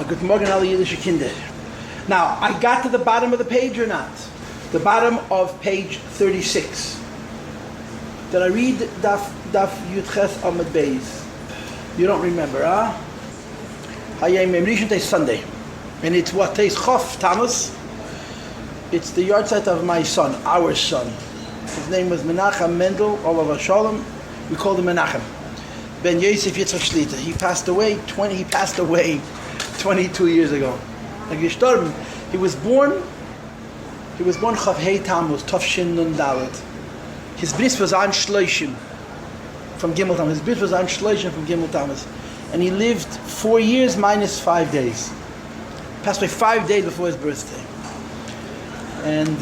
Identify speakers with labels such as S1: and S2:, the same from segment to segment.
S1: Guten Morgen, alle Yiddish Kinder. Now, I got to the bottom of the page or not? The bottom of page 36. Did I read Daf Yudches Amud Beis? You don't remember, huh? Hayem Rishon Tei Sunday. And it's what? Teis Chof, Thomas. It's the yahrzeit of my son, our son. His name was Menachem Mendel, Olav Shalom. We called him Menachem. Ben Yossi Yitzchak Shlita. He passed away 22 years ago. Like gestorben. He was born Chav Hei Tammuz, Tafshin Nun Dalet. His bris was an Shloshim from Gimel Tammuz. And he lived 4 years minus 5 days. Passed away 5 days before his birthday. And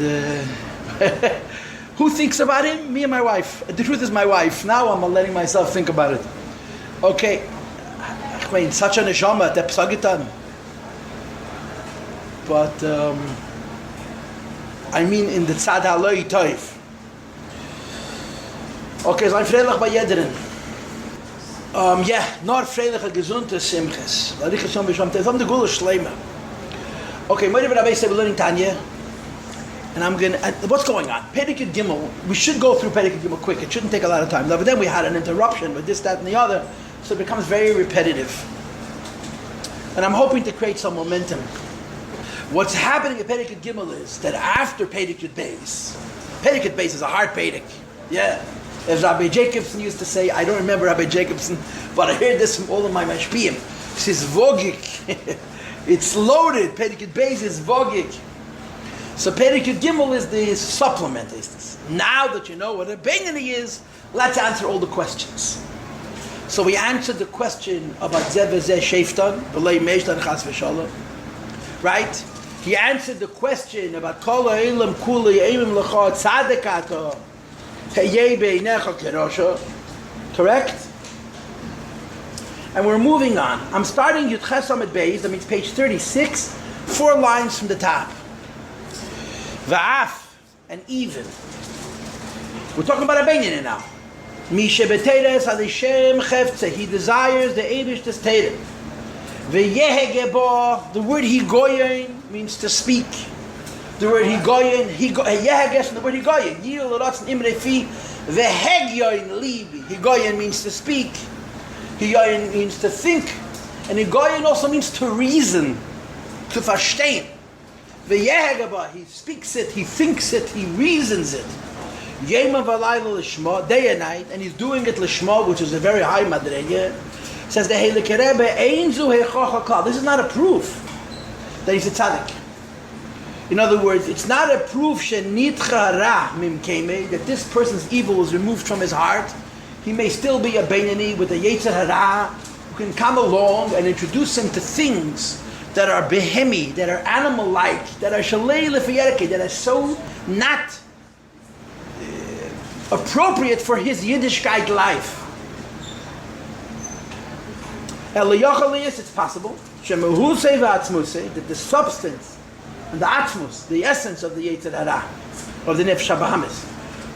S1: who thinks about him? Me and my wife. The truth is my wife. Now I'm letting myself think about it. Okay. Such a neshama, the psagitan. But I mean in the tzad haloi toiv. Okay, so I'm freilich bei jederen. Nor freiliche gesunde simches. Lariche shom b'shom tev. I'm the gula shleima. Okay, Rabbi said we're learning Tanya. And I'm going to... What's going on? Perikut Gimel. We should go through Perikut Gimel quick. It shouldn't take a lot of time. But then we had an interruption with this, that, and the other. So it becomes very repetitive. And I'm hoping to create some momentum. What's happening at Perikut Gimel is that after Perikut Beis is a hard Perik. Yeah. As Rabbi Jacobson used to say, I don't remember Rabbi Jacobson, but I heard this from all of my mashpiyim. He says, Vogik. It's loaded. Perikut Beis is Vogik. So Perikut Gimel is the supplement. Now that you know what a Beinani is, let's answer all the questions. So we answered the question about Zeh v'Zeh Sheiftan, B'lei Meishtan Chas v'Shalom. Right? He answered the question about Kol ha'olam kuli eimim l'cha tzadikato heyeh beinecha kerosha. Correct? And we're moving on. I'm starting Yudches Amud Beis, that means page 36, 4 lines from the top. Va'af, and even. We're talking about a Beinani now. Mishe b'teres adishem chefze. He desires the Eibishter's Teireh. Ve'yehege bo, the word higoyen means to speak. The word higoyen, yeheges, and the word higoyen. Yil l'rotzen imre fi, ve'hegyoin libi. Higoyen means to speak. Higoyen means to think. And higoyen also means to reason, to verstehen. Ve'yehege bo, he speaks it, he thinks it, he reasons it. Yema v'layla l'shma, day and night, and he's doing it l'shma, which is a very high madrege. Says the Heilige Rebbe, Ein zu hechocha klal. This is not a proof that he's a tzaddik. In other words, it's not a proof shenitcha ra mim kemei, that this person's evil was removed from his heart. He may still be a Beinani with a Yetzer Hara who can come along and introduce him to things that are behemi, that are animal-like, that are shalei lefiyerke, that are so not appropriate for his Yiddishkeit life. It's possible that the substance and the atzmus, the essence of the Yetzer Hara, of the Nefesh HaBahamis,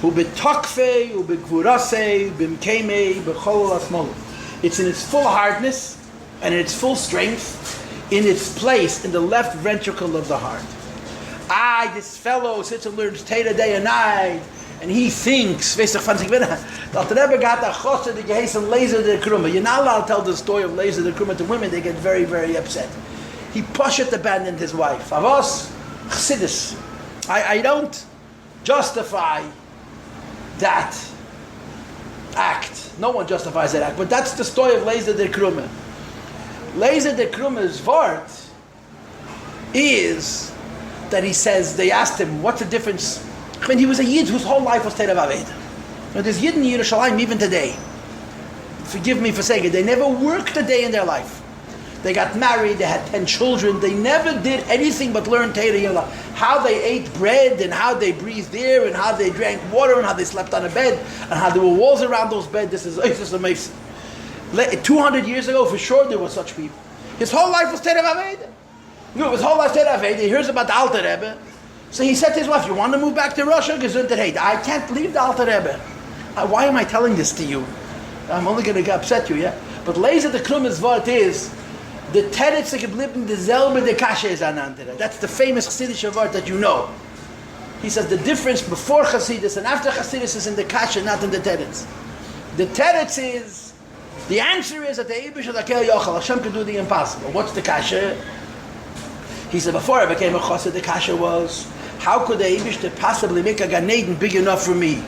S1: hu betokfei, hu begvurasei, bimkeimei, bechol asmolu. It's in its full hardness and in its full strength, in its place in the left ventricle of the heart. This fellow sits and learns Torah day and night, and he thinks, that the Rebbe got a chosed the geheißen Lezer der Krumme. You're not allowed to tell the story of Lezer der Krumme to women, they get very, very upset. He poshet abandoned his wife. Avos, chassidus. I don't justify that act. No one justifies that act, but that's the story of Lezer der Krumme. Lezer der Krumme's vart is that he says, they asked him, what's the difference? When he was a Yid whose whole life was Torah v'Aveda. Now there's Yid in Yerushalayim even today. Forgive me for saying it. They never worked a day in their life. They got married, they had 10 children, they never did anything but learn Torah. How they ate bread, and how they breathed air, and how they drank water, and how they slept on a bed, and how there were walls around those beds. This is amazing. 200 years ago, for sure, there were such people. His whole life was Torah v'Aveda. His whole life Torah v'Aveda. He hears about the Alter Rebbe. So he said to his wife, you want to move back to Russia? I can't leave the Alter Rebbe. Why am I telling this to you? I'm only going to upset you, yeah? But Lezer the Krumme's vart is The teretz geblieben derselbe der kasha is an andere. That's the famous Chassidish word that you know. He says the difference before Chassidus and after Chassidus is in the kasha, not in the teretz. The teretz is, the answer is that the Eibush of Akel Yochel, Hashem can do the impossible. What's the kasha? He said, before I became a chassid, the kasha was, how could the Eibush possibly make a Gan Eden big enough for me?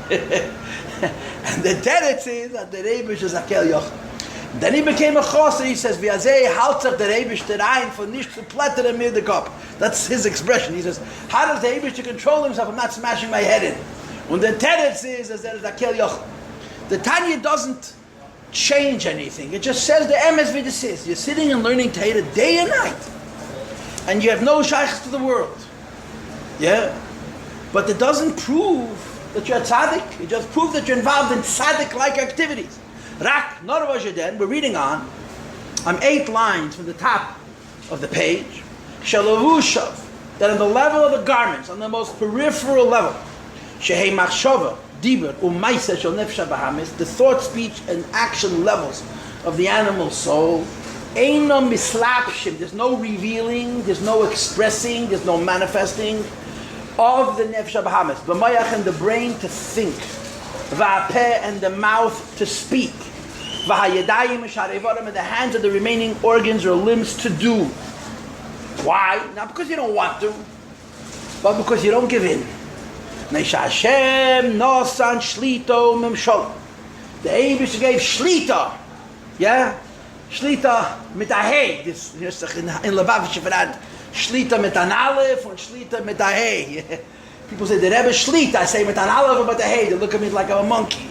S1: And the teretz is that the Eibush is Akel Yochel. Then he became a chassid. He says, "V'azeh haltzach der Eibush terein for nicht zu plättern mir the cup." That's his expression. He says, "How does the Eibush to control himself? I'm not smashing my head in." When the teretz is that it's Akel Yochel. The Tanya doesn't change anything. It just says the emes v'des is. You're sitting and learning Torah day and night, and you have no shaykhs to the world. Yeah, but it doesn't prove that you're a tzaddik. It just proves that you're involved in tzaddik-like activities. Rak, Norvajeden, we're reading on. I'm 8 lines from the top of the page. Shalavushav, that on the level of the garments, on the most peripheral level, Shehei Machshava, Dibur, Umaisa Shel Nefesh Bahamis, the thought, speech, and action levels of the animal soul, Einam Mislapshim, there's no revealing, there's no expressing, there's no manifesting of the Nefesh Bahamis. B'mayach, and the brain to think. Va'apeh, and the mouth to speak. V'hayadayim and the hands of the remaining organs or limbs to do. Why? Not because you don't want to, but because you don't give in. Neisha Hashem nosan shlito memshol. The Eibush gave shlita. Yeah? Shlita mit a hey. This in Lubavitch verand. Shlita mit an aleph and shlita mit a hey. People say the Rebbe Shlita. I say with an aleph but a hey. They look at me like I'm a monkey.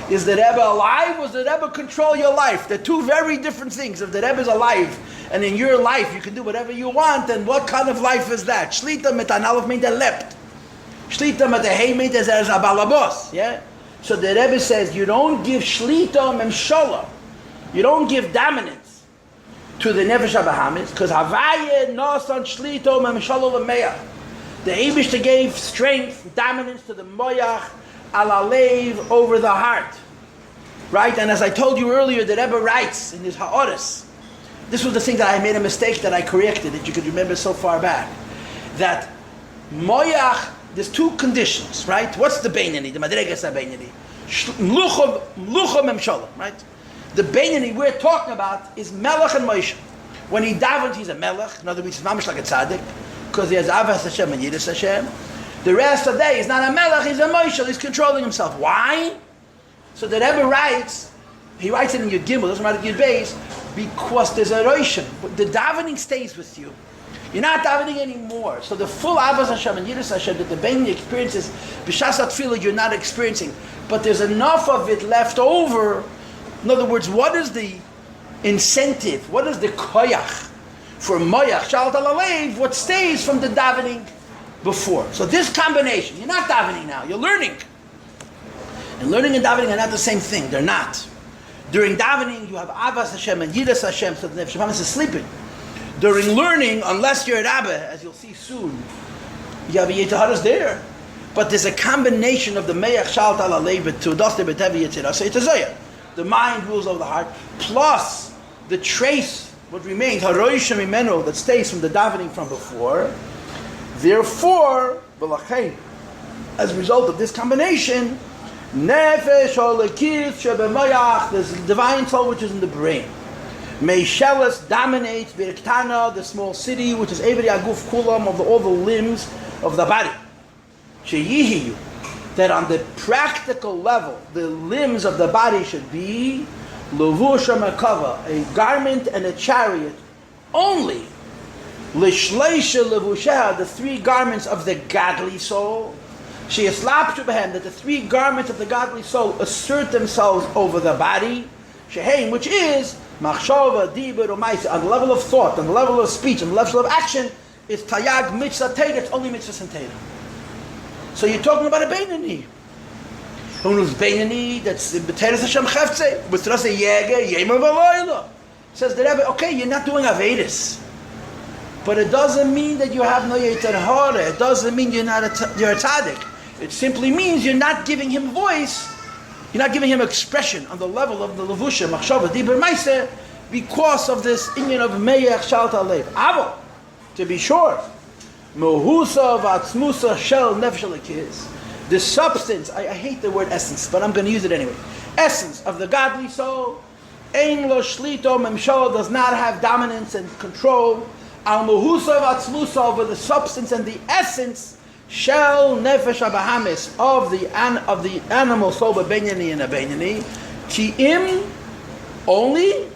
S1: Is the Rebbe alive? Or does the Rebbe control your life? They're two very different things. If the Rebbe is alive and in your life you can do whatever you want, then what kind of life is that? Shlita mit an aleph means lept. Shlita mit a hey means there's a balabos. Yeah. So the Rebbe says you don't give shlita memshola. You don't give dominance to the nefesh habahamis because havaya nosan shlito memshola lemeah. The Eibush gave strength, dominance to the moyach alalev over the heart, right? And as I told you earlier, the Rebbe writes in his ha'oris. This was the thing that I made a mistake that I corrected, that you could remember so far back. That moyach, there's 2 conditions, right? What's the beinani? The madregas beinani, mluchom memsholam, right? The beinani we're talking about is melech and Moshe. When he davens, he's a melech. In other words, he's mamish like a tzaddik, because he has avas Hashem and yiras Hashem. The rest of the day, he's not a melech, he's a Moshe. He's controlling himself. Why? So the Rebbe writes, he writes it in Yud Gimel, doesn't matter Yud Beis, because there's a roshim. The davening stays with you. You're not davening anymore. So the full avas Hashem and yiras Hashem that the Bein experiences, b'shas tefillah, you're not experiencing. But there's enough of it left over. In other words, what is the incentive? What is the koyach for moyach shalt alalev? What stays from the davening before? So this combination, you're not davening now, you're learning. And learning and davening are not the same thing. They're not. During davening, you have avas Hashem and yiras Hashem, so the nefesh habahamis is sleeping. During learning, unless you're a Rabbi, as you'll see soon, you have a yetzaharas there. But there's a combination of the meyach shalt alalev to daste betevi yetzirah. So it's a zayah. The mind rules over the heart, plus the trace, what remains, haroisha mimeno, that stays from the davening from before. Therefore, as a result of this combination, nefesh olekith shebemayach, there's the divine soul which is in the brain. Meishelis dominates Birktana, the small city, which is Everi Aguf Kulam, of all the limbs of the body. Sheyihiyu, that on the practical level, the limbs of the body should be Levusha Makava, a garment and a chariot only. Lishleisha Levusha, the 3 garments of the godly soul. She is behem, that the 3 garments of the godly soul assert themselves over the body. Sheheim, which is Machshova, Dibur, Umaisa, on the level of thought, on the level of speech, on the level of action, is Tayag Mitzvah Teira, it's only Mitzvah and Teira. So you're talking about a Beinani. Who's Beinani, that's B'teres Hashem Chefze, B'teres Yega, Yema V'Loyla. Says the Rebbe, okay, you're not doing Avedis. But it doesn't mean that you have no Yetzer Hara. It doesn't mean you're a tzaddik. It simply means you're not giving him voice. You're not giving him expression on the level of the Levusha, Machshava, Dibur, Maaseh, because of this inyan of Meyach Shalt Alev. Avo, to be sure, Mehusa v'atzmusa shel nefesh alikis. The substance, I hate the word essence, but I'm going to use it anyway. Essence of the godly soul, Ein lo shlito memshal, does not have dominance and control. Al mehusa v'atzmusa, over the substance and the essence, shel nefesh abahamis, of the animal soul, bebenyani and abenyani. Ki im, only,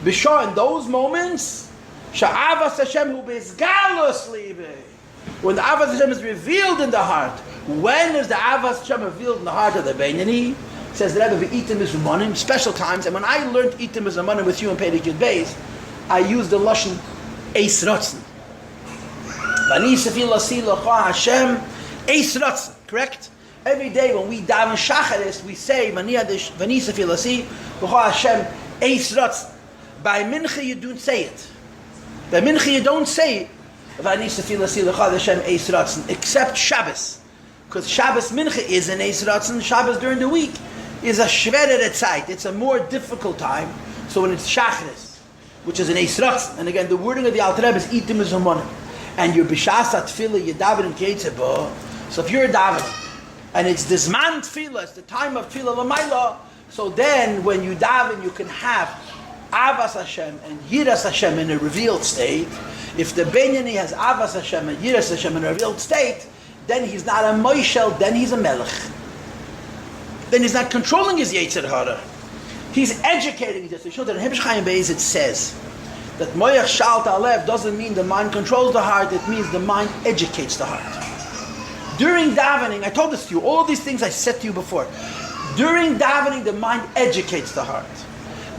S1: b'shah, in those moments, sha'avas Hashem hu bezgalus libe, when the avas Hashem is revealed in the heart. When is the avas Hashem revealed in the heart of the benyani? Says the Rabbi, v'itim mizumanim, special times. And when I learned itim mizumanim with you in Perek Yud Beis, I used the lashon eis ratzon. V'ani sefi lasi l'cha Hashem eis ratzon. Correct? Every day when we daven shacharis, we say v'ani sefi lasi l'cha Hashem eis ratzon. By mincha you don't say it. By mincha you don't say it. V'ani sefi lasi l'cha Hashem eis ratzon, except Shabbos. Because Shabbos mincha is an eis ratzon. Shabbos during the week is a shvedere zeit. It's a more difficult time. So when it's shacharis, which is an eis ratzon, and again the wording of the Alter Rebbe is itim mizumanim, and you're b'shas tefillah, you're davening keitzebo. So if you're davening, and it's the zman tefillah, it's the time of tefillah l'mayla, so then when you daven, you can have avas Hashem and yiras Hashem in a revealed state. If the benyani has avas Hashem and yiras Hashem in a revealed state, then he's not a moishel, then he's a melech. Then he's not controlling his yetzer hara. He's educating his yetzer hara. In Hebrew Chaim Beis it says that moyach shalt alev doesn't mean the mind controls the heart, it means the mind educates the heart. During davening, I told this to you, all these things I said to you before. During davening, the mind educates the heart.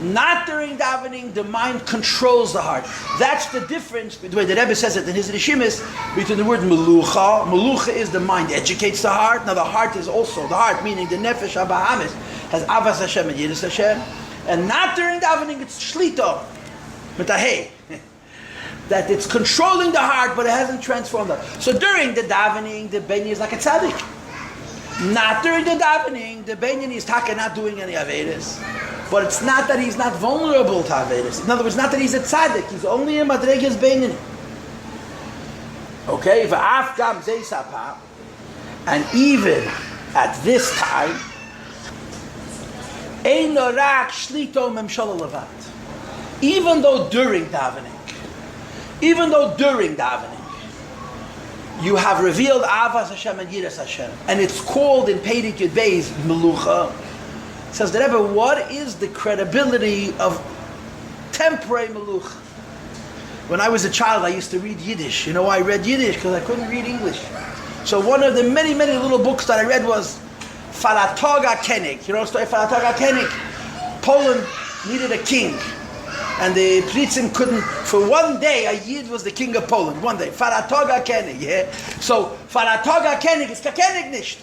S1: Not during davening, the mind controls the heart. That's the difference between, the Rebbe says it in his Rishimis, between the word melucha. Melucha is the mind educates the heart. Now the heart is also, the heart meaning the nefesh habahamis, has avas Hashem and yiras Hashem. And not during davening, it's shlita, mitahei. That it's controlling the heart, but it hasn't transformed it. So during the davening, the benyan is like a tzaddik. Not during the davening, the benyan is taka not doing any avedas. But it's not that he's not vulnerable to Averis. In other words, not that he's a tzaddik. He's only a madreges beinani. Okay? V'af gam zeisapa. And even at this time, ein rak shlito memshala levat. Even though during davening, you have revealed avas Hashem and yiras Hashem, and it's called in Perek Yud Beis melucha. Says the Rebbe, what is the credibility of temporary meluch? When I was a child, I used to read Yiddish. You know why I read Yiddish? Because I couldn't read English. So one of the many, many little books that I read was Faratoga Kenig. You know the story of Faratoga Kenig? Poland needed a king. And the Pritzim couldn't, for one day, a Yid was the king of Poland. One day. Faratoga Kenig, yeah? So Faratoga Kenig is Kenig nicht.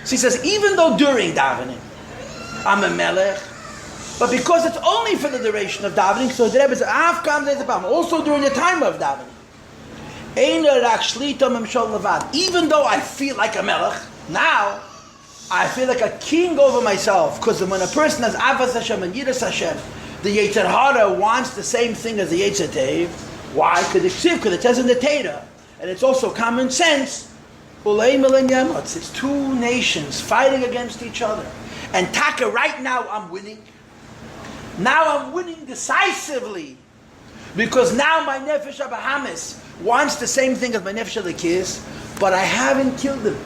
S1: So he says, even though during davening, I'm a melech, but because it's only for the duration of davening, so the Rebbe says, also during the time of davening. Even though I feel like a melech, now I feel like a king over myself, because when a person has avas Hashem and yiras Hashem, the yetzer hara wants the same thing as the yetzer teiv. Why? Because it says in the Torah, and it's also common sense. It's two nations fighting against each other. And Taka, right now I'm winning. Now I'm winning decisively. Because now my Nefesh HaBahamis wants the same thing as my Nefesh HaLekis, but I haven't killed him.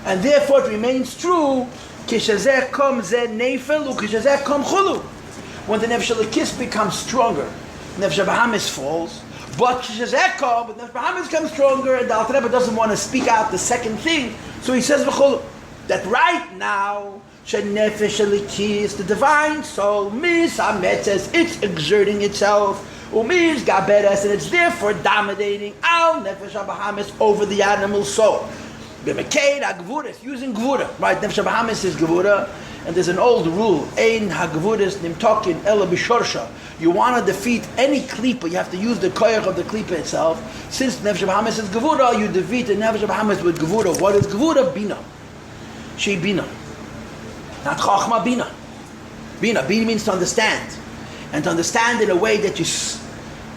S1: And therefore it remains true, Kishazeh kom zeh nefel, ukishazeh kom chulu. When the Nefesh HaLekis becomes stronger, Nefesh HaBahamis falls, but Kishazeh kom, but Nefesh HaBahamis becomes stronger, and the Alter Rebbe doesn't want to speak out the second thing, so he says v'chulu, that right now, Nefesh HaLekis, the divine soul, misametzes, it's exerting itself, umiz gaberes, and it's therefore dominating al Nefesh HaBahamis over the animal soul. B'mekeid ha'gvura, it's using gvura, right? Nefesh HaBahamis is gvura, and there's an old rule, ein ha'gvuras nimtokin ela b'shorsha. You want to defeat any klipa, you have to use the koyach of the klipa itself. Since Nefesh HaBahamis is gvura, you defeat the Nefesh HaBahamis with gvura. What is gvura? Bina. She bina. Not chachma, bina. Bina. Bina means to understand. and to understand in a way that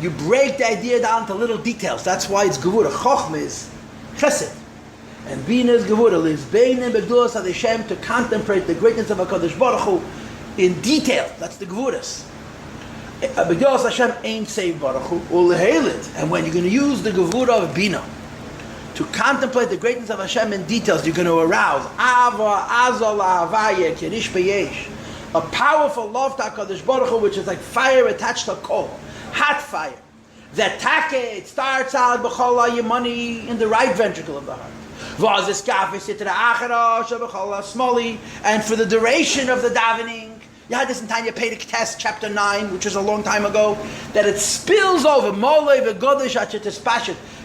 S1: you break the idea down to little details. That's why it's Gevura. Chochmah is Chesed. And Bina is Gevura. Lives Beinim Begdulas Hashem, to contemplate the greatness of HaKadosh Baruch Hu in detail. That's the Gevuras. Begdulas Hashem ain't saved Baruch Hu. Ulehelit. And when you're going to use the Gevura of Bina to contemplate the greatness of Hashem in details, you're going to arouse Ava, Azal, Avaya, Kirish Beyesh. A powerful love to HaKadosh Baruch Hu, which is like fire attached to coal. Hot fire. That take, it starts out b'chol yemani in the right ventricle of the heart. And for the duration of the davening, you had this in Tanya Pedic Test, chapter 9, which was a long time ago, that it spills over.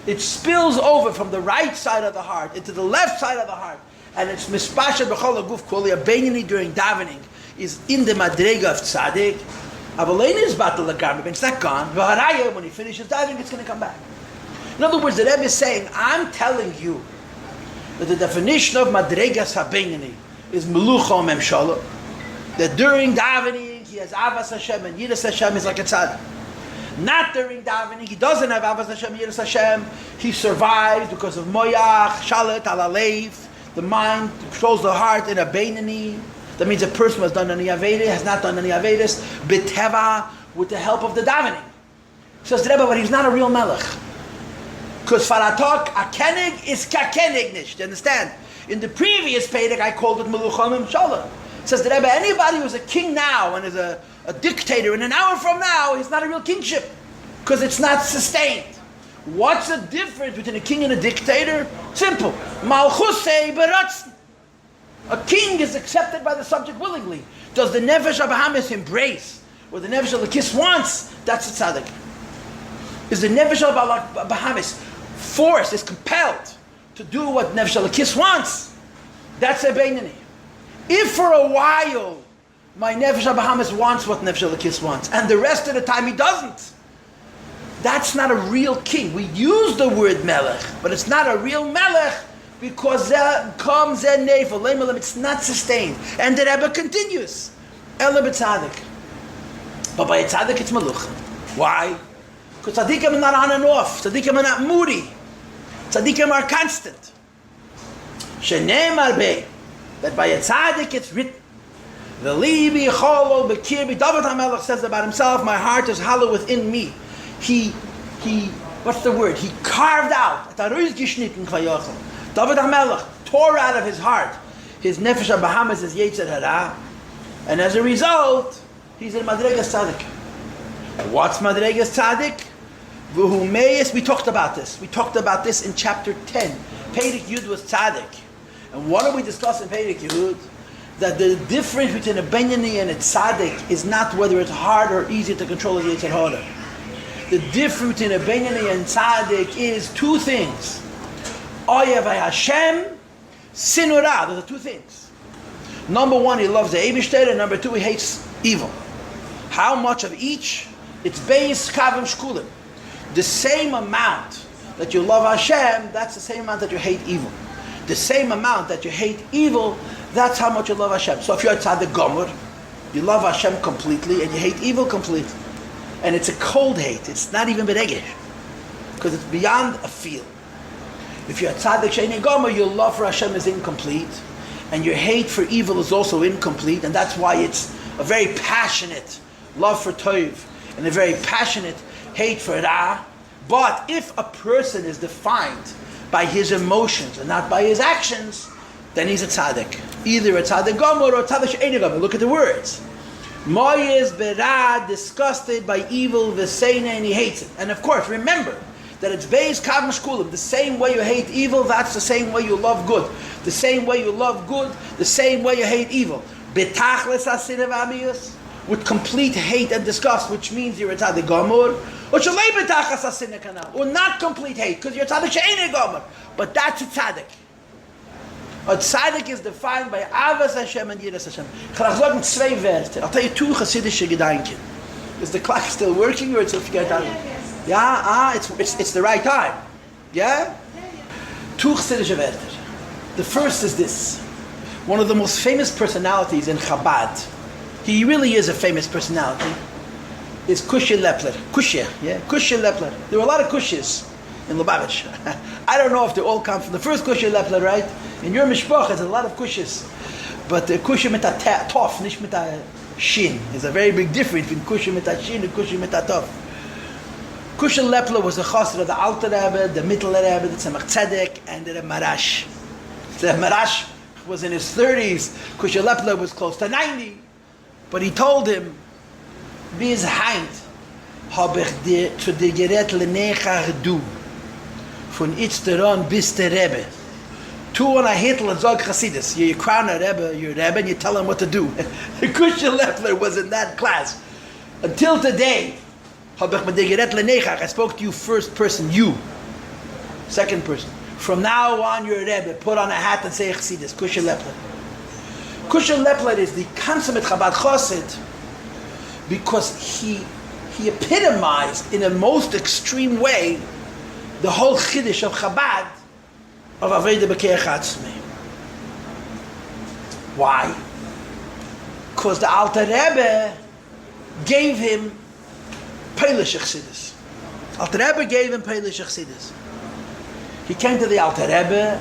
S1: It spills over from the right side of the heart into the left side of the heart. And it's mispashet b'chol guf kol yabeini during davening is in the madrega of tzaddik. Avalena is battle the it's not gone. When he finishes diving, it's going to come back. In other words, the Rebbe is saying, I'm telling you that the definition of Madregas HaBeinani is Melucha Memshala. That during davening, he has Avas Hashem and Yiras Hashem is like a tzaddik. Not during davening, he doesn't have Avas Hashem, Yiras Hashem. He survives because of Moyach, Shalet, Alalev. The mind controls the heart in a Beinani. That means a person who has done any Avedah, has not done any Avedas, B'teva, with the help of the davening. Says the Rebbe, but he's not a real melech. Because Faratok, Akenig is Kakenig nish. Do you understand? In the previous Pedic, I called it Melucham Shalom. Says the Rebbe, anybody who's a king now and is a dictator, in an hour from now, he's not a real kingship. Because it's not sustained. What's the difference between a king and a dictator? Simple. Malchusei Beratzn. A king is accepted by the subject willingly. Does the Nefesh HaBahamis embrace what the Nefesh HaLakis wants? That's a tzaddik. Is the Nefesh HaBahamis forced, is compelled to do what Nefesh HaLakis wants? That's a Beinani. If for a while my Nefesh HaBahamis wants what Nefesh HaLakis wants, and the rest of the time he doesn't, that's not a real king. We use the word melech, but it's not a real melech, because there comes a nevel, it's not sustained. And the Rebbe continues. Ela b'tzadik. But by a tzadik it's malucha. Why? Because tzadikim are not on and off. Tzadikim are not moody. Tzadikim are constant. Shene'emar bey. That by a tzadik it's written. V'libi cholol b'kirbi. David HaMelech says about himself, my heart is hollow within me. He, what's the word? He carved out. David HaMelech tore out of his heart his Nefesh HaBahamis, his Yetzer Hara, and as a result, he's in Madregas Tzaddik. What's Madregas Tzaddik? V'hu meyes, we talked about this. We talked about this in chapter 10. Pedic Yud was Tzaddik. And what do we discuss in Pedic Yud? That the difference between a Beinani and a Tzaddik is not whether it's hard or easy to control his Yetzer Hara. The difference between a Beinani and Tzaddik is two things. Oyev Hashem, Sinura. Those are two things. Number one, he loves the Eibishter, and number two, he hates evil. How much of each? It's Beis Kavim Shkulim. The same amount that you love Hashem, that's the same amount that you hate evil. The same amount that you hate evil, that's how much you love Hashem. So if you're a Tzaddik Gomer, you love Hashem completely, and you hate evil completely. And it's a cold hate. It's not even beregesh, because it's beyond a feel. If you're a tzaddik sheini gomer, your love for Hashem is incomplete, and your hate for evil is also incomplete, and that's why it's a very passionate love for toiv and a very passionate hate for ra. But if a person is defined by his emotions and not by his actions, then he's a tzaddik. Either a tzaddik gomer or a tzaddik sheini gomer. Look at the words. Moyes berad, disgusted by evil, v'seina, and he hates it. And of course, remember that it's Beis Kav Mashkulim. The same way you hate evil, that's the same way you love good. The same way you love good, the same way you hate evil. Betachles hasinav amiyus, with complete hate and disgust, which means you're a tzaddik gomer. Or shalei betachas hasinav kanal, or not complete hate, because you're a tzaddik she'enei gomer. But that's a tzaddik. A tzaddik is defined by Avas Hashem and Yiras Hashem. I'll tell you two Hasidische Gedanken. Is the clock still working, or it's forget out? Yeah, it's the right time. Yeah? Two Hasidische Wörter. The first is this. One of the most famous personalities in Chabad. He really is a famous personality. is Kushya Lepler. Kushya, yeah? Kushya Lepler. There were a lot of Kushyas in Lubavitch. I don't know if they all come from the first Kushya Lepler, right? In your Mishpach, there's a lot of Kushyas. But the Kushya mit a tof, nicht mit a shin. There's a very big difference between Kushya mit a shin and Kushya mit a tof. Kushya Lepler was the chassid of the Alter Rebbe, the Middle Rebbe, the Tzemach Tzedek, and the Marash. The Marash was in his 30s. Kushya Lepler was close to 90. But he told him, bis heint hab ich dir zu dir gerät lenechach du von Itzteron bis der Rebbe. Tu on a hitel and zog Chassidus. You crown a Rebbe, your Rebbe, and you tell him what to do. Kushya Lepler was in that class. Until today, hab ich mit dir gerät lenechach. I spoke to you first person, you. Second person. From now on, you're a Rebbe. Put on a hat and say Chassidus. Kushya Lepler. Kushya Lepler is the consummate Chabad Chassid because he epitomized in a most extreme way the whole Chiddush of Chabad of Aveda B'Keach Atzmei. Why? Because the Alter Rebbe gave him Peilish Chassidus. Alter Rebbe gave him Peilish Chassidus. He came to the Alter Rebbe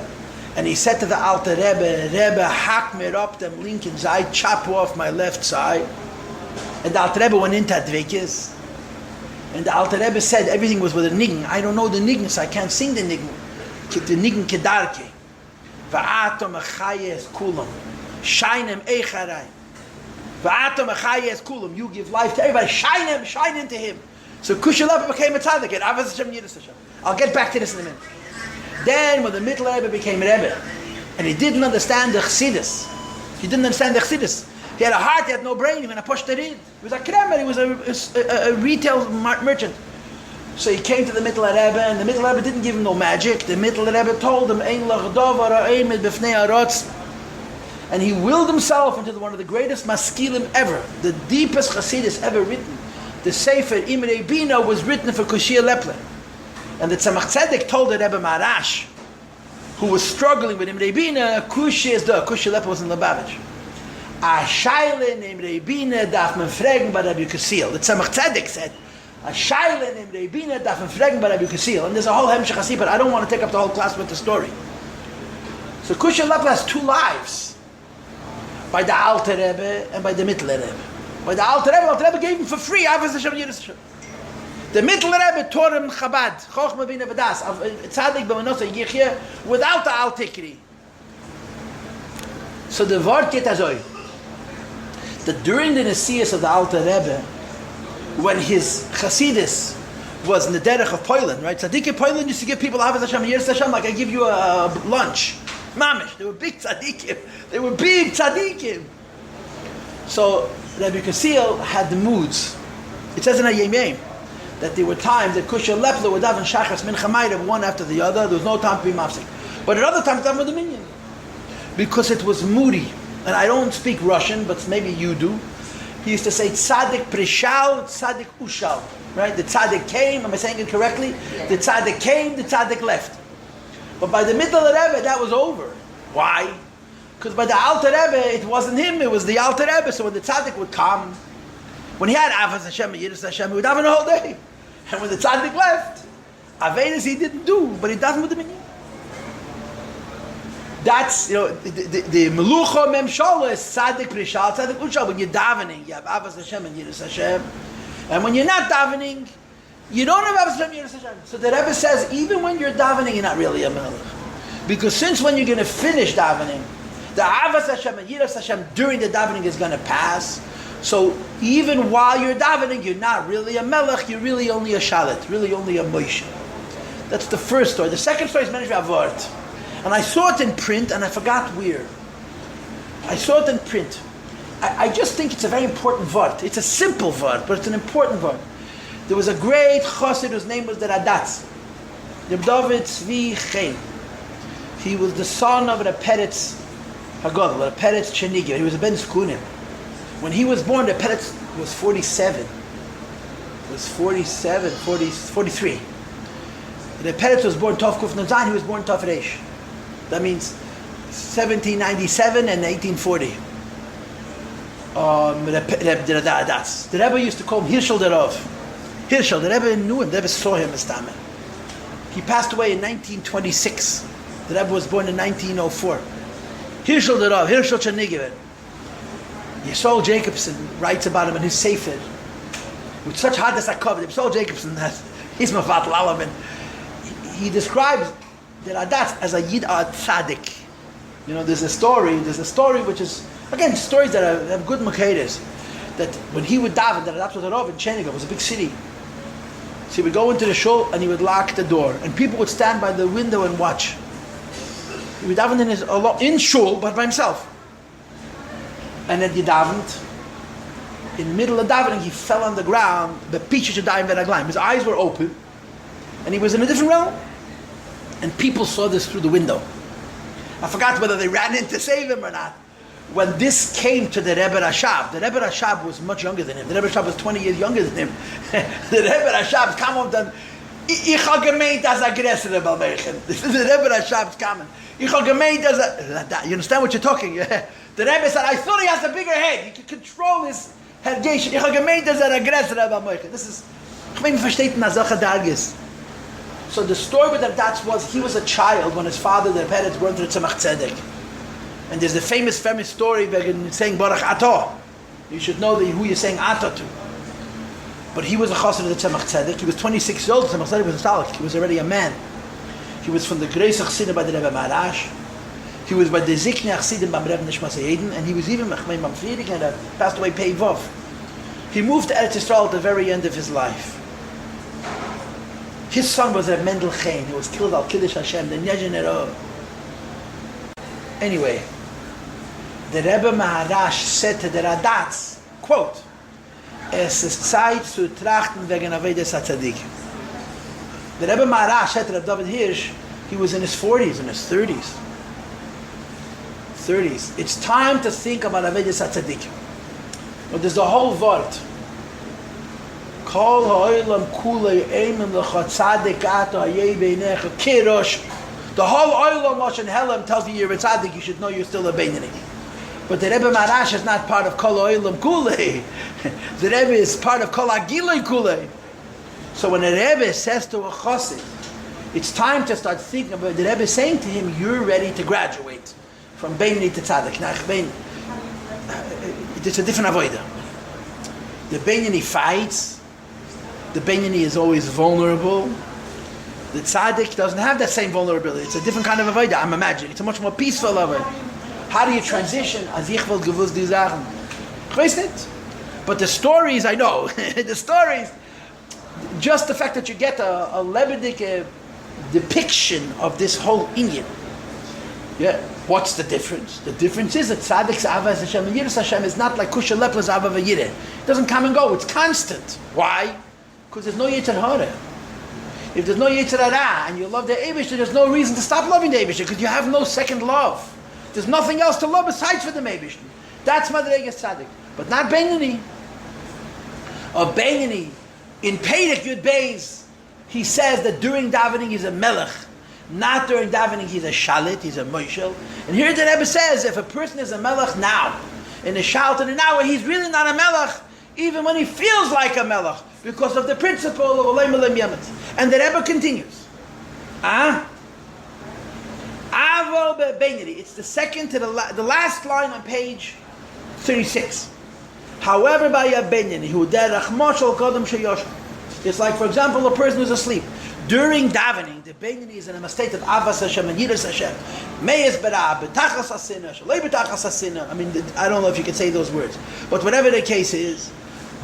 S1: and he said to the Alter Rebbe, hack me up them linken side, chop off my left side. And the Alter Rebbe went into Advekis. And the Alter Rebbe said everything was with a niggun. I don't know the niggun, so I can't sing the niggun. The niggun kedarke. Va'atom achayes kulam. Shainem eicharai. Va'atom achayes kulam. You give life to everybody. Shine into him. So Kushya Lepler became a tzaddik. I'll get back to this in a minute. Then when the Middle Rebbe became Rebbe, and he didn't understand the Chassidus. He had a heart, he had no brain, he was a poshtarid. He was a kremer, he was a retail merchant. So he came to the Middle Rebbe, and the Middle Rebbe didn't give him no magic. The Middle Rebbe told him, Ein lach davar ha'emet b'fnei arotz. And he willed himself into one of the greatest maskilim ever, the deepest Chassidus ever written. The Sefer Imrei Bina was written for Kushya Lepler. And the Tzemach Tzedek told the Rebbe Marash, who was struggling with Imrei Bina, Kushya Lepler was in Lubavitch. A shaila named Imrei Bina darf man fragen bei Rabbi Yossi. The Tzemach Tzedek said, a shaila named Imrei Bina darf man fragen bei Rabbi Yossi. And there's a whole Hemshech Hasib, but I don't want to take up the whole class with the story. So Kushya Lepler has two lives, by the Alter Rebbe and by the Middle Rebbe. By the Alter Rebbe gave him for free. The Middle Rebbe taught him Chabad, Chochma Bina V'das, Tzadik B'Manosa Yichya, without the Al Tikri. So the word geht azoi, that during the Nesias of the Alter Rebbe, when his Chassidus was in the derech of Poland, right? Tzaddik Poland used to give people Havas Hashem, Yeres Hashem, like I give you a lunch. Mamish, they were big tzaddikim. So Rabbi Kasil had the moods. It says in Hayem that there were times that Kushya Lepler would daven Shachas Mincha Ma'ariv one after the other. There was no time to be mafsik. But at other times, daven with the minyan, because it was moody. And I don't speak Russian, but maybe you do. He used to say Tzadik Prishal, Tzadik Ushal. Right? The Tzadik came. Am I saying it correctly? Yeah. The Tzadik came. The Tzadik left. But by the middle of the Rebbe, that was over. Why? Because by the Alter Rebbe, it wasn't him, it was the Alter Rebbe. So when the Tzaddik would come, when he had Avos Hashem and Yiras Hashem, he would have it the whole day. And when the Tzaddik left, Avedas he didn't do, but he doesn't with the minyan. That's, the Melucha Memshala is Tzaddik Prishal, Tzaddik Ushal. When you're davening, you have Avos Hashem and Yiras Hashem. And when you're not davening, you don't have Avos Hashem and Yiras Hashem. So the Rebbe says, even when you're davening, you're not really a melech. Because since when you're going to finish davening, the Avos Hashem and Yiras Hashem during the davening is going to pass. So even while you're davening, you're not really a melech, you're really only a shalit, really only a Moshe. That's the first story. The second story is Menesh Avort. And I saw it in print, and I forgot where. I saw it in print. I just think it's a very important vort. It's a simple vort, but it's an important vort. There was a great chassid whose name was the Radatz, the David Tzvi Chen. He was the son of the Peretz Hagadol, the Peretz Chenigia. He was a Ben Skunim. When he was born, the Peretz was 47. Was 43. The Peretz was born Tov Kuf Nuzan, he was born Tov Reish. That means 1797 and 1840. The Rebbe used to call him Hirschel Derov. Hirschel, the Rebbe knew him, the Rebbe saw him as Tamen. He passed away in 1926. The Rebbe was born in 1904. Hirschel Derov, Hirschel Chernigivet. Yisrael Jacobson writes about him in his Sefer with such hardness I covered. Yisrael Jacobson, he's Mavat Lalaman. He describes the Adatz as a Yid Tzaddik. You know, there's a story which is, again, stories that have good Makaidas. That when he would daven, that Adatz was a Rov in Chernigiv, it was a big city. So he would go into the shul and he would lock the door, and people would stand by the window and watch. He would daven in shul, but by himself. And then he davened. In the middle of davening, he fell on the ground. His eyes were open, and he was in a different realm. And people saw this through the window. I forgot whether they ran in to save him or not. When this came to the Rebbe Rashab, the Rebbe Rashab was much younger than him. The Rebbe Rashab was 20 years younger than him. The Rebbe Rashab came up and ich habe gemeint as a größere Balmeichen. The Rebbe Rashab's comment. Ich habe gemeint as a... You understand what you're talking? The Rebbe said, I thought he has a bigger head. He could control his head. Ich habe gemeint as a größere Balmeichen. This is... Ich meine, versteht na solche Darges. So the story with that was, he was a child when his father, the parents, were into the Tzemach Tzedek. And there's the famous story where you're saying Baruch Atah. You should know who you're saying Atah to. But he was a chassid of the Tzemach Tzedek. He was 26 years old. Tzemach Tzedek was nostalgic. He was already a man. He was from the Greis Chassidim by the Rebbe Maharash. He was by the Zikne Chassidim by Rebbe Nishmas Eden. And he was even Mechmei Mamfirik and passed away Pei Vov. He moved to Eretz Yisrael at the very end of his life. His son was a Mendel Chaim. He was killed al Kiddush Hashem. The Nejanero. Anyway, the Rebbe Maharash said to the Radatz, quote, Es ist Zeit zu trachten wegen Avedes HaTzadik. The Rebbe Maharash said to Rabbi David Hirsch, he was in his 40s, in his 30s. It's time to think about Avedes HaTzadik. But there's the whole word. Kol ha'olam kulei eimen lecha tzadik ato hayei beinecha kirosh. The whole oilam Lashon Helem tells you you're a tzaddik, you should know you're still a Beinani. But the Rebbe Maharash is not part of Kol Oilam Kulei. The Rebbe is part of Kol Agilei Kulei. So when the Rebbe says to a chassid, it's time to start thinking about, the Rebbe is saying to him, you're ready to graduate from Beinani to tzaddik. Now, it's a different avodah. The Beinani fights. The Beinani is always vulnerable. The tzaddik doesn't have that same vulnerability. It's a different kind of avodah, I'm imagining. It's a much more peaceful avodah. How do you transition? As ich will gewusst die Sachen. Ich weiß nicht. But the stories, I know. The stories, just the fact that you get a Lebedik depiction of this whole Indian. Yeah. What's the difference? The difference is that tzaddik's avas Hashem and Yiras Hashem is not like Kusha Lepla's ava v'yireh. It doesn't come and go. It's constant. Why? Because there's no Yetzer Hara. If there's no Yetzer Hara and you love the Eibishter, there's no reason to stop loving the Eibishter because you have no second love. There's nothing else to love besides for the Eibishter. That's Madregas Tzaddik. But not Beinani. A Beinani, in Perek Yud Beis, he says that during davening he's a melech. Not during davening he's a shalit, he's a moishel. And here the Rebbe says, if a person is a melech now, in a shalit and an hour, he's really not a melech, even when he feels like a melech, because of the principle of Olay Melem Yemet. And the Rebbe continues. Aval be'beinani. It's the second to the last line on page 36. However, by a beinani, who derech moshel kodem sheyosh. It's like, for example, a person who's asleep. During davening, the beinani is in a state of avas Hashem and yiras Hashem. Meyes berah, betachas hasina, shalei betachas hasina. I mean, I don't know if you can say those words. But whatever the case is,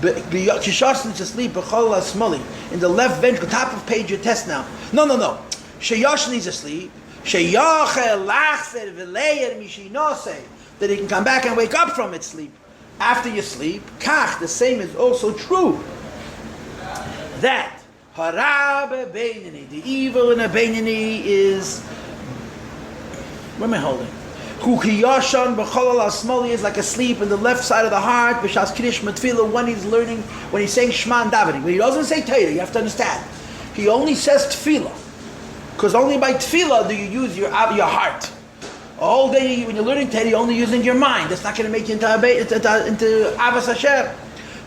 S1: Kishashn is asleep, b'chol asmali, in the left ventricle, top of page your test now. No. Sheyashn is asleep. Sheyachel lachzer v'leyer mishinose, that he can come back and wake up from its sleep. After you sleep, kach, the same is also true. That hara beinani, the evil in a beinani is, where am I holding? Hu kiyashan b'cholal asmali is like a sleep in the left side of the heart. B'shas kiddush matfilah, when he's learning, when he's saying Shema and davening. When he doesn't say Torah, you have to understand. He only says tefillah, because only by tefillah do you use your heart. All day when you're learning Torah, you're only using your mind. That's not going to make you into Avas Hashem.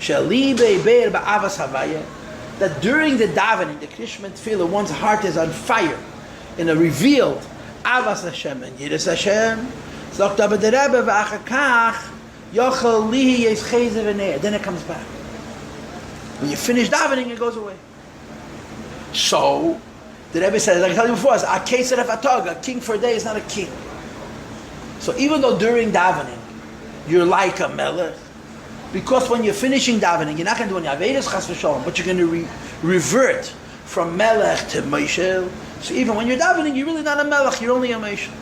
S1: Shalibe be'er ba'avas havaya. That during the davening, the Krishma Tefillah, one's heart is on fire in a revealed Avas Hashem and Yiras Hashem. Sagt aber der Rebbe v'achakach yochel lihi yes chayze v'neir. Then it comes back. When you finish davening, it goes away. So, the Rebbe says, like I told you before, a keser of atog, a king for a day is not a king. So even though during davening, you're like a melech, because when you're finishing davening, you're not going to do any avedas chas v'sholom, but you're going to revert from melech to meishel. So even when you're davening, you're really not a melech, you're only a meishel.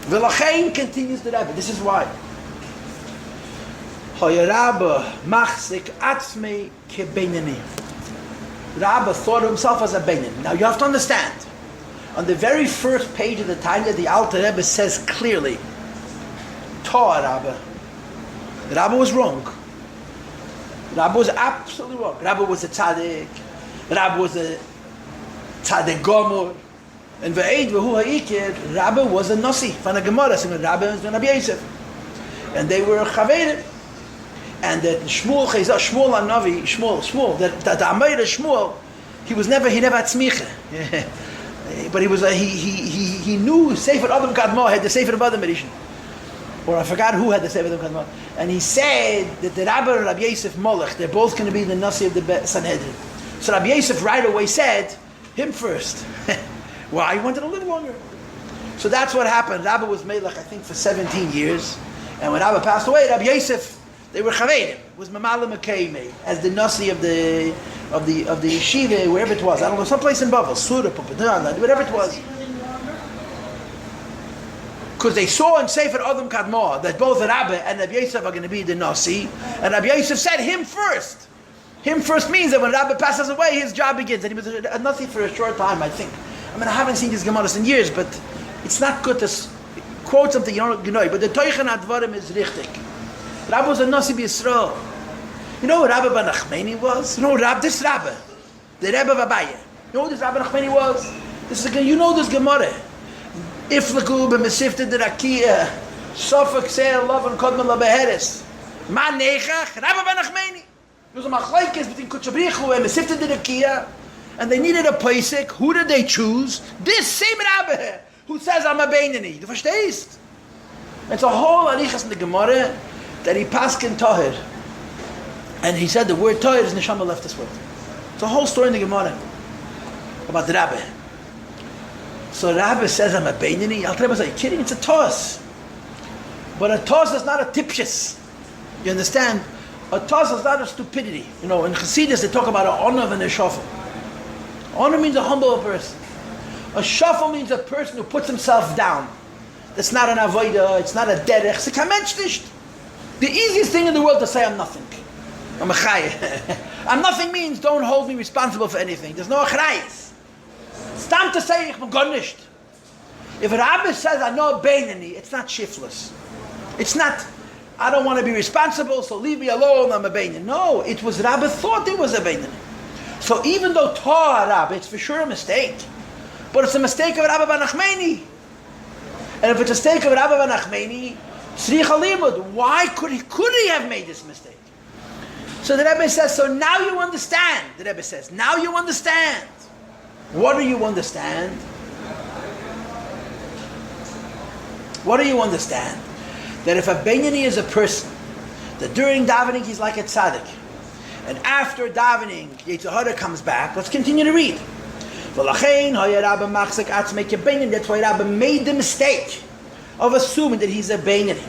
S1: V'lachein continues the Rebbe. This is why. Rabbi machzik atzmei kebeinani. Rabbi thought of himself as a beinin. Now you have to understand. On the very first page of the Tanya, the Alter Rebbe says clearly, Torah Rabbi. The Rabbi was wrong. Rabbi was absolutely wrong. Rabbi was a tzaddik. Rabbi was a tzaddik gomor. And ve'ed v'hu ha'ikir, Rabbi was a nasi. From the Gemara, saying Rabbi was Rabbi Yosef. And they were chaverim. And that Shmuel Hanavi, Shmuel, that the Amir Shmuel, he never had tzmicha. But he knew Sefer Adam Kadmah had the Sefer of Adam edition. Or I forgot who had the Sefer Adam Kadmah. And he said that the Rabbi and Rabbi Yosef Molech, they're both going to be the Nasi of the Sanhedrin. So Rabbi Yosef right away said, him first. Why? He wanted to live longer. So that's what happened. Rabbi was Melech, I think, for 17 years. And when Rabbi passed away, Rabbi Yosef, they were chavedim. Was Mamala Mekayme as the nasi of the yeshiva, wherever it was. I don't know, someplace in Bavel, Surah, whatever it was. Because they saw in Sefer Adam Kadmah that both Rabbi and Rabbi Yosef are going to be the nasi, and Rabbi Yosef said him first. Him first means that when Rabbi passes away, his job begins, and he was a nasi for a short time, I think. I mean, I haven't seen these Gemaras in years, but it's not good to quote something you don't know. But the Toichan Advarim is richtig. Rabbi was a Nasi B'Yisrael. You know what Rabbi Ben Nachmani was? You know this Rabbi, the Rebbe of Abaye. You know what this Rabbi Nachmani was? This is you know this Gemara. Iflaku b'mesifte d'rakia, Sofak se'er love and kodman labeheres. Ma nechach, Rabbi Ben Nachmani. There was a machlokes between Kutchabrichu and mesifte d'rakia, and they needed a paisik. Who did they choose? This same Rabbi who says I'm a Beinani. Du verstehst? It's a whole arichas in the Gemara that he paskin tahir, and he said the word tahir is neshama left this world. It's a whole story in the Gemara about the Rabbi. So Rabbi says I'm a Beinani. Al Rebbe says, are you kidding? It's a toss. But a toss is not a tipshus. You understand? A toss is not a stupidity. You know, in Chassidus they talk about an honor and a shofel. Honor means a humble person. A shofel means a person who puts himself down. That's not an avodah. It's not a derech. It's a kamench nicht. The easiest thing in the world to say I'm nothing. I'm a chayah. I'm nothing means don't hold me responsible for anything. There's no achrayis. It's time to say ich bin gar nicht. If a rabbi says I know beinani, it's not shiftless. It's not I don't want to be responsible, so leave me alone, I'm a beinani. No, it was Rabbi thought it was a beinani. So even though Torah Rabbi, it's for sure a mistake. But it's a mistake of Rabbi Ben Nachmani. And if it's a mistake of Rabbi Ben Nachmani, why could he have made this mistake? So the Rebbe says, so now you understand. The Rebbe says, now you understand. What do you understand? What do you understand? That if a Beinani is a person, that during davening he's like a tzaddik, and after davening Yetzer Hara comes back, let's continue to read. That's why Rabbi made the mistake of assuming that he's a Beinani.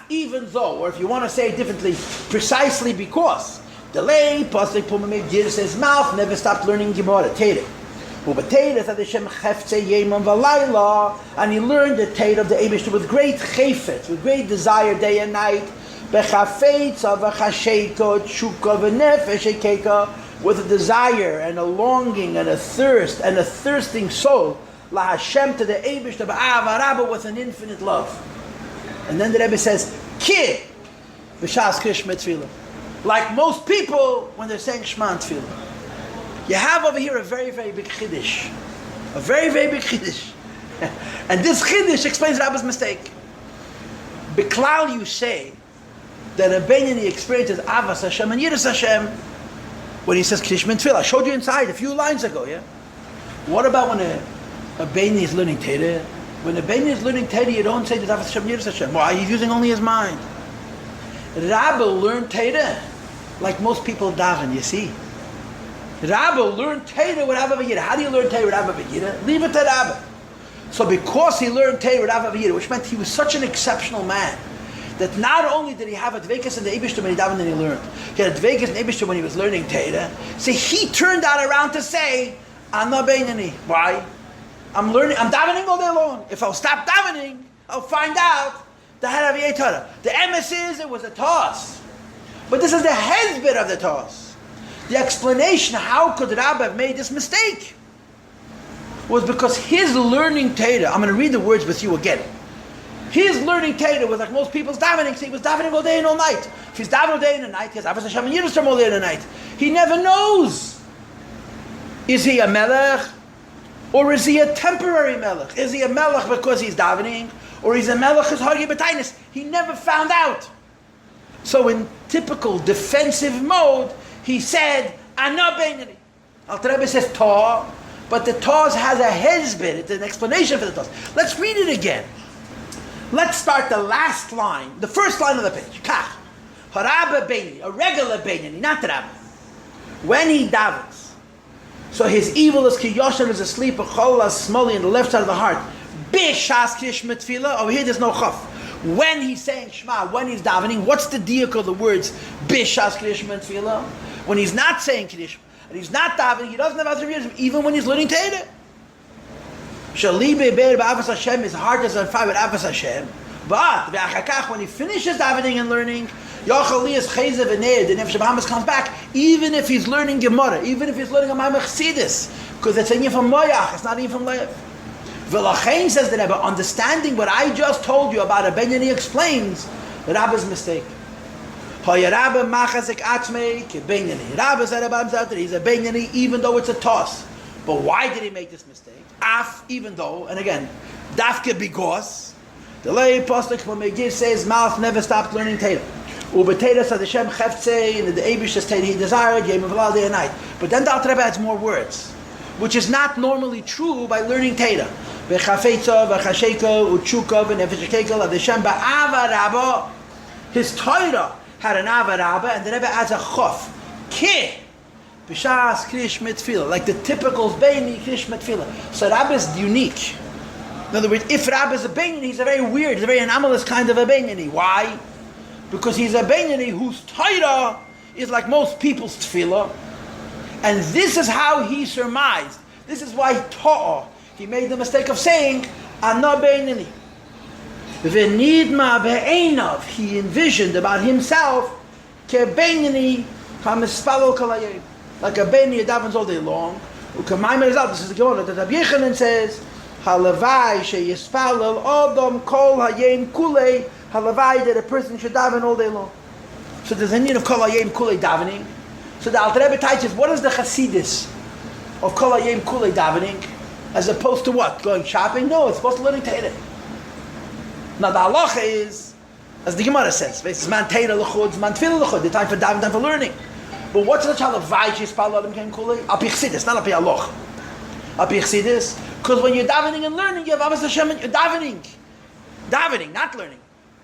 S1: Even though, or if you want to say it differently, precisely because delay, Pasuk Pumamid gives his mouth, never stopped learning Gemara, Torah. And he learned the Torah of the Eibishter with great chayfet, with great desire day and night, with a desire and a longing and a thirst and a thirsting soul, La Hashem to the Eibishter, with an infinite love. And then the Rebbe says, Ki b'shas Krishma Tefillah. Like most people when they're saying Shema Tefillah. You have over here a very, very big chiddush. A very, very big chiddush. And this Chiddush explains Rabbi's mistake. Beklal, you say that a Benyani experiences Avas Hashem and Yiras Hashem when he says Kiddush Min Tefillah. I showed you inside a few lines ago, yeah? What about when a Benyani is learning Torah? When a Benyani is learning Torah, you don't say there's Avas Hashem and Yiras Hashem. Why? He's using only his mind. Rabbi learned Torah like most people daven, you see. Rabbi learned Torah with Abba V'Yira. How do you learn Torah with Abba V'Yira? Leave it to Rabbi. So because he learned Torah with Abba V'Yira, which meant he was such an exceptional man, that not only did he have a dvekas in the Eibishter when he davened and he learned, he had a dvekas in the Eibishter when he was learning Torah. So he turned that around to say, I'm not Beinani. Why? I'm davening all day long. If I'll stop davening, I'll find out that I had a Torah. The emes is it was a toss. But this is the head bit of the toss. The explanation how could Rabbi have made this mistake was because his learning Torah, I'm going to read the words with you again. His learning Torah was like most people's davening. So he was davening all day and all night. If he's davening all day and all night, he has Avos Hashem and Yiras Hashem all day and all night. He never knows. Is he a melech? Or is he a temporary melech? Is he a melech because he's davening? Or he's a melech who's hagi b'tainis? He never found out. So in typical defensive mode, he said, Ana Beinani. Alter Rebbe says Tah, but the Tah has a hezbid. It's an explanation for the Tah. Let's read it again. Let's start the last line, the first line of the page. Kach. Harabba Beinani, a regular Beinani, not Rabba. When he davens, so his evil is ki Yosher is asleep, a chol smoli in the left side of the heart. Bishas krish mitfila. Over here there's no chaf. When he's saying Shema, when he's davening, what's the diak of the words Bishas krish mitfila? When he's not saying Kiddush, and he's not davening, he doesn't have other years, even when he's learning Torah. Shalibe be'er ba'avas Hashem, his heart is on fire with Avas Hashem. But when he finishes davening and learning, Yochali is Chayzev and Ned, the Nefesh Bahamas comes back, even if he's learning Gemara, even if he's learning a Maimach Chassidus, because it's in you from Moyach, it's not even from Lev. V'lachein says the Rebbe, understanding what I just told you about a Benyani explains the Rabbi's mistake. Rabbi machazik atzmei ke Benyani. Rabbi said about himself that he's a Benyani even though it's a toss. But why did he make this mistake? Even though, and again, dafke because the lay pasuk from Megillah says mouth never stopped learning Torah. Ubetera said Hashem cheftzei in the Eibush Torah he desired yom v'lal day and night. But then the Alter Rebbe adds more words, which is not normally true by learning Torah. V'chafetza v'chasheka u'tshuka v'nefesh kekel ad Hashem ba'ava rabba. His Torah had an ava rabba, and the Rebbe adds a chof ki b'shas krish mitfila, like the typical beini krish mitfila. So Rabbi is unique. In other words, if Rabbi is a beini, he's a very weird, he's a very anomalous kind of a beini. Why? Because he's a beini whose Torah is like most people's tefillah, and this is how he surmised. This is why he made the mistake of saying Ana Beinani. V'nidma be'einav, he envisioned about himself ke Beinani hamispalol kol hayom, like a Beinani davens all day long. U'kamayim result. This is the Gemara that Rabbi Yechanan says halavai sheyispalol adam kol hayom kulei. Halavai that a person should daven all day long. So there's a need of kol hayom kulei davening. So the Alter Rebbe teaches what is the Chassidus of kol hayom kulei davening, as opposed to what? Going shopping? No, it's supposed to learning Torah. Now the halacha is, as the Gemara says, it's man Torah l'chud, it's man tefillah l'chud, the time for davening, time for learning. But what's the halavai sheyispalol adam kol hayom kulei? Al pi Chassidus, not al pi halacha. Al pi Chassidus, because when you're davening and learning, you have Avos Hashem and you're davening, not learning.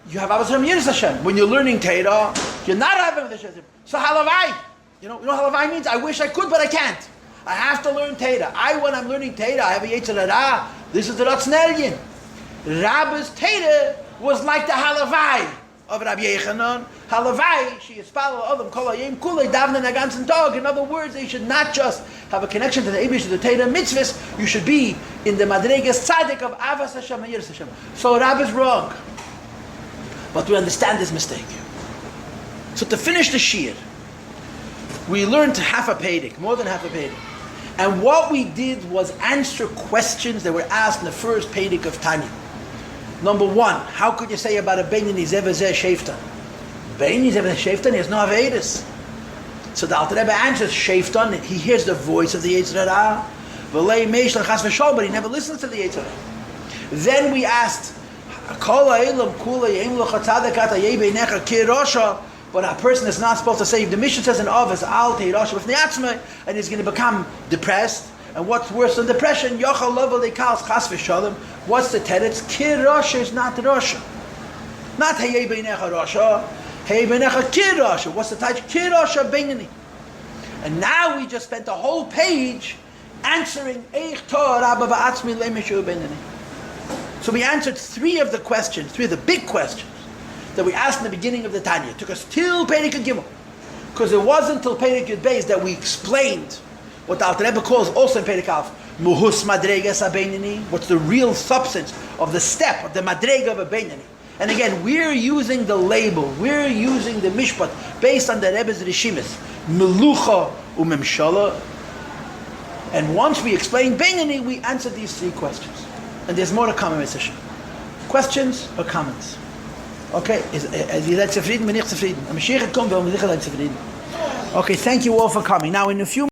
S1: You have Avos Hashem Yiras Hashem. When you're learning Torah, you're not having Avos Hashem. So halavai, you know what halavai means? I wish I could, but I can't. I have to learn Torah. When I'm learning Torah, I have a Yetzer Hara. This is the Ratznergin. Rabbi's Torah was like the halavai of Rabbi Yechanan. Halavai, she is follow Adam Kol Hayom Kulei Davnen a ganzen Tag. In other words, they should not just have a connection to the Eibush, to the Torah mitzvahs. You should be in the Madregas Tzaddik of Avos Hashem and Yiras Hashem. So Rabbi's wrong. But we understand this mistake. So to finish the shir, we learned half a pedic, more than half a pedic. And what we did was answer questions that were asked in the first pedic of Tanya. Number one, how could you say about a Beinani Zevazeh Sheftan? Beinani Zevazeh Sheftan, he has no Avedis. So the Alter Rebbe answers Sheftan, he hears the voice of the Yetzer Hara. V'lei Meish L'chas V'shol, but he never listens to the Yetzer Hara. Then we asked, but a person is not supposed to say, the Mishnah says in Avos, Al Teirasha B'fnei Atzmai, and he's going to become depressed. And what's worse than depression? Yochal Level they call Chas V'Shalom. What's the teretz? Kirasha is not Rasha. Not Hayei Beinecha Rasha. Hayei Beinecha Kirasha. What's the title? Kirasha Beinani. And now we just spent a whole page answering Eich Tor Rabba Ba'atzmi Le'Meshu Beinani. So we answered three of the big questions that we asked in the beginning of the Tanya. It took us till Perek Yud Gimel, because it wasn't till Perek Yud Beis that we explained what the Alter Rebbe calls also in Perek Aleph, Muhus Madregas HaBeinani. What's the real substance of the step of the Madrega of a Beinani? And again, we're using the label, we're using the Mishpat based on the Rebbe's Rishimis, Melucha u'Memshala. And once we explain Beinani, we answer these three questions. And there's more to come in Mr. Questions or comments? Okay, ihr seid zufrieden, bin ich zufrieden. Am Mashiach kommt, wir haben sicher zufrieden. Okay, thank you all for coming. Now in a few